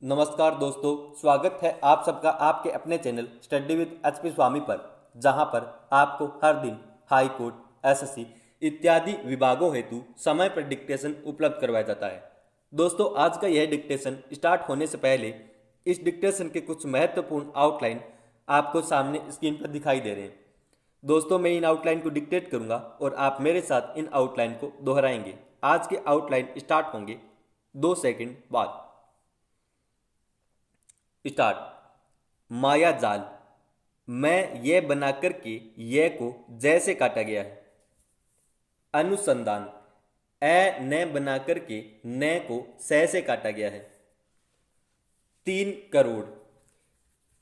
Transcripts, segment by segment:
नमस्कार दोस्तों, स्वागत है आप सबका आपके अपने चैनल स्टडी विद एचपी स्वामी पर, जहां पर आपको हर दिन हाई कोर्ट, एसएससी इत्यादि विभागों हेतु समय पर डिक्टेशन उपलब्ध करवाया जाता है। दोस्तों, आज का यह डिक्टेशन स्टार्ट होने से पहले इस डिक्टेशन के कुछ महत्वपूर्ण आउटलाइन आपको सामने स्क्रीन पर दिखाई दे रहे हैं। दोस्तों, मैं इन आउटलाइन को डिक्टेट करूंगा और आप मेरे साथ इन आउटलाइन को दोहराएंगे। आज के आउटलाइन स्टार्ट होंगे 2 सेकंड बाद। स्टार्ट। माया जाल। मैं ये बनाकर के ये को जैसे काटा गया है। अनुसंधान। ए न बनाकर के न को से काटा गया है। 3 करोड़।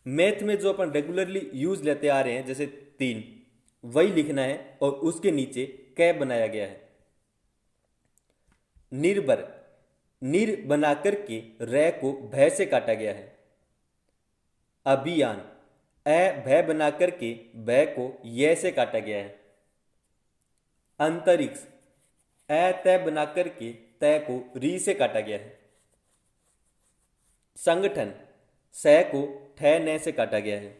मैथ में जो अपन रेगुलरली यूज लेते आ रहे हैं, जैसे 3, वही लिखना है और उसके नीचे कै बनाया गया है। निर्भर। निर बनाकर के रै को भय से काटा गया है। अभियान। भय बनाकर के भय को ये से काटा गया है। अंतरिक्ष। तय बनाकर के तय को री से काटा गया है। संगठन। स को ठे न से काटा गया है।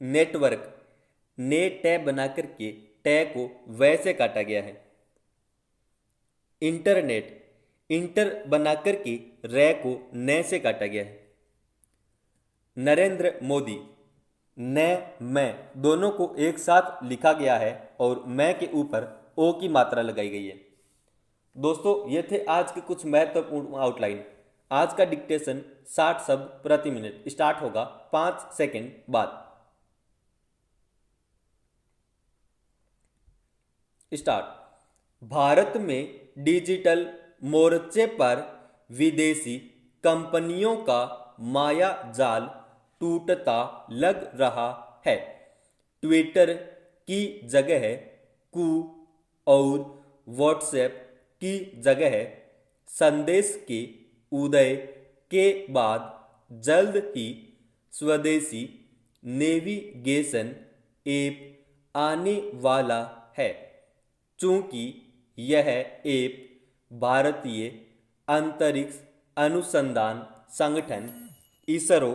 नेटवर्क। ने टे बनाकर के टे को वै से काटा गया है। इंटरनेट। इंटर बनाकर के रै को न से काटा गया है। नरेंद्र मोदी। न मैं दोनों को एक साथ लिखा गया है और मैं के ऊपर ओ की मात्रा लगाई गई है। दोस्तों, ये थे आज के कुछ महत्वपूर्ण आउटलाइन। आज का डिक्टेशन 60 शब्द प्रति मिनट स्टार्ट होगा 5 सेकंड बाद। स्टार्ट। भारत में डिजिटल मोर्चे पर विदेशी कंपनियों का माया जाल टूटता लग रहा है। ट्विटर की जगह कू और व्हाट्सएप की जगह संदेश के उदय के बाद जल्द ही स्वदेशी नेविगेशन ऐप आने वाला है। चूंकि यह ऐप भारतीय अंतरिक्ष अनुसंधान संगठन इसरो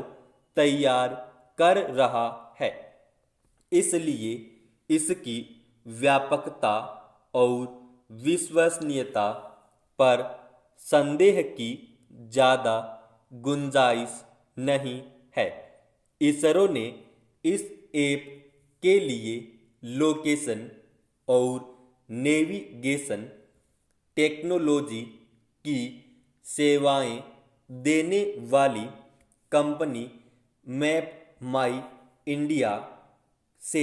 तैयार कर रहा है, इसलिए इसकी व्यापकता और विश्वसनीयता पर संदेह की ज़्यादा गुंजाइश नहीं है। इसरो ने इस ऐप के लिए लोकेशन और नेविगेशन टेक्नोलॉजी की सेवाएं देने वाली कंपनी मैप माई इंडिया से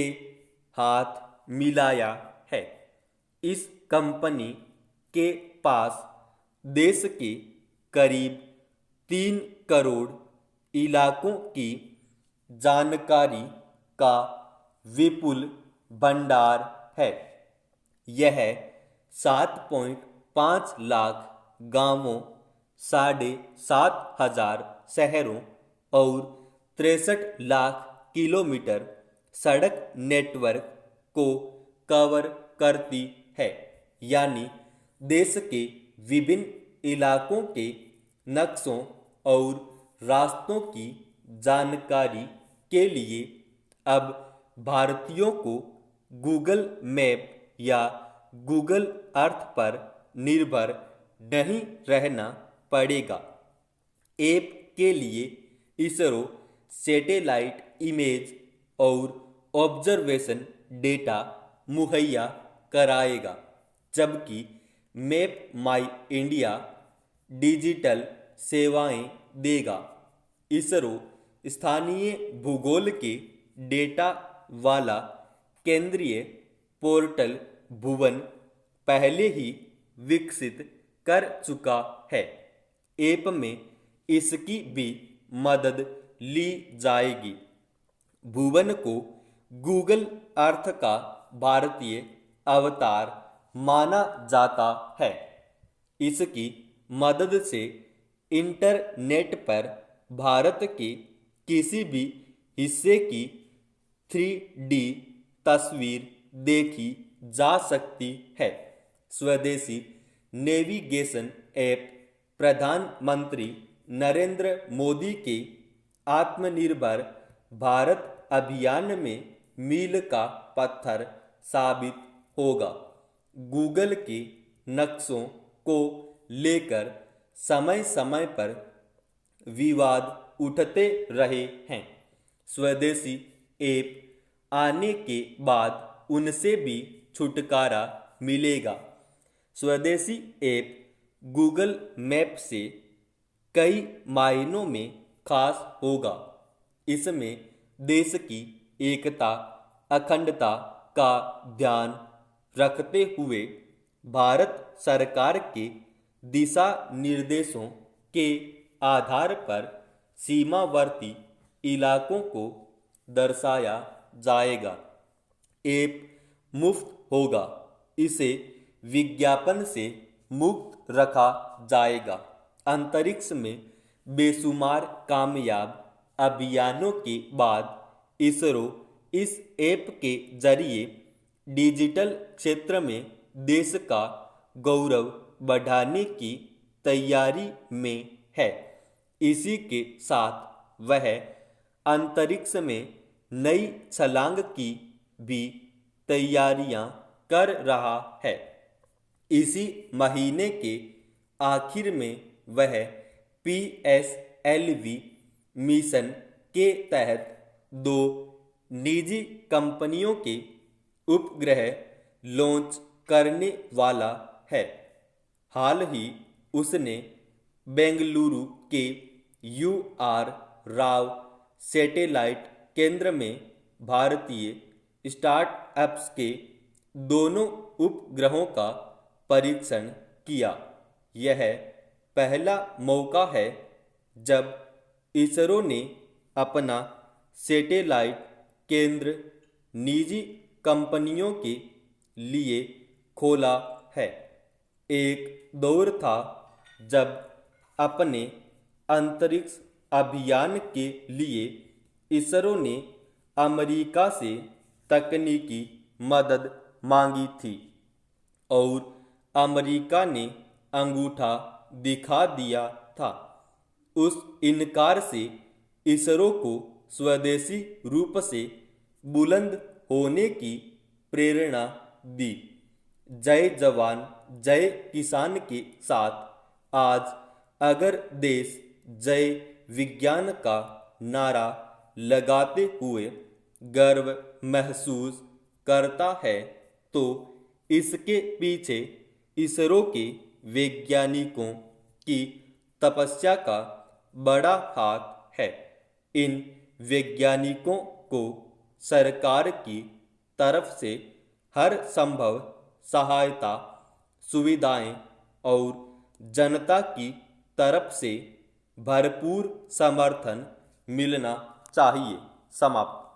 हाथ मिलाया है। इस कंपनी के पास देश के करीब 3 करोड़ इलाकों की जानकारी का विपुल भंडार है। यह 7.5 लाख गांवों, 7,500 शहरों और 63 लाख किलोमीटर सड़क नेटवर्क को कवर करती है, यानी देश के विभिन्न इलाकों के नक्शों और रास्तों की जानकारी के लिए अब भारतीयों को गूगल मैप या गूगल अर्थ पर निर्भर नहीं रहना पड़ेगा। ऐप के लिए इसरो सैटेलाइट इमेज और ऑब्जर्वेशन डेटा मुहैया कराएगा, जबकि मैप माई इंडिया डिजिटल सेवाएं देगा। इसरो स्थानीय भूगोल के डेटा वाला केंद्रीय पोर्टल भुवन पहले ही विकसित कर चुका है। ऐप में इसकी भी मदद ली जाएगी। भुवन को गूगल अर्थ का भारतीय अवतार माना जाता है। इसकी मदद से इंटरनेट पर भारत के किसी भी हिस्से की 3D तस्वीर देखी जा सकती है। स्वदेशी नेविगेशन ऐप प्रधानमंत्री नरेंद्र मोदी के आत्मनिर्भर भारत अभियान में मील का पत्थर साबित होगा। गूगल के नक्शों को लेकर समय समय पर विवाद उठते रहे हैं। स्वदेशी ऐप आने के बाद उनसे भी छुटकारा मिलेगा। स्वदेशी ऐप गूगल मैप से कई मायनों में खास होगा। इसमें देश की एकता अखंडता का ध्यान रखते हुए भारत सरकार के दिशा निर्देशों के आधार पर सीमावर्ती इलाकों को दर्शाया जाएगा। ऐप मुफ्त होगा, इसे विज्ञापन से मुक्त रखा जाएगा। अंतरिक्ष में बेशुमार कामयाब अभियानों के बाद इसरो इस ऐप के जरिए डिजिटल क्षेत्र में देश का गौरव बढ़ाने की तैयारी में है। इसी के साथ वह अंतरिक्ष में नई छलांग की भी तैयारियां कर रहा है। इसी महीने के आखिर में वह PSLV मिशन के तहत 2 निजी कंपनियों के उपग्रह लॉन्च करने वाला है। हाल ही उसने बेंगलुरु के UR राव सैटेलाइट केंद्र में भारतीय स्टार्टअप्स के दोनों उपग्रहों का परीक्षण किया। यह पहला मौका है जब इसरो ने अपना सैटेलाइट केंद्र निजी कंपनियों के लिए खोला है। एक दौर था जब अपने अंतरिक्ष अभियान के लिए इसरो ने अमेरिका से तकनीकी मदद मांगी थी और अमेरिका ने अंगूठा दिखा दिया था। उस इनकार से इसरो को स्वदेशी रूप से बुलंद होने की प्रेरणा दी। जय जवान जय किसान के साथ आज अगर देश जय विज्ञान का नारा लगाते हुए गर्व महसूस करता है तो इसके पीछे इसरो के वैज्ञानिकों की तपस्या का बड़ा हाथ है। इन वैज्ञानिकों को सरकार की तरफ से हर संभव सहायता सुविधाएं और जनता की तरफ से भरपूर समर्थन मिलना चाहिए। समाप्त।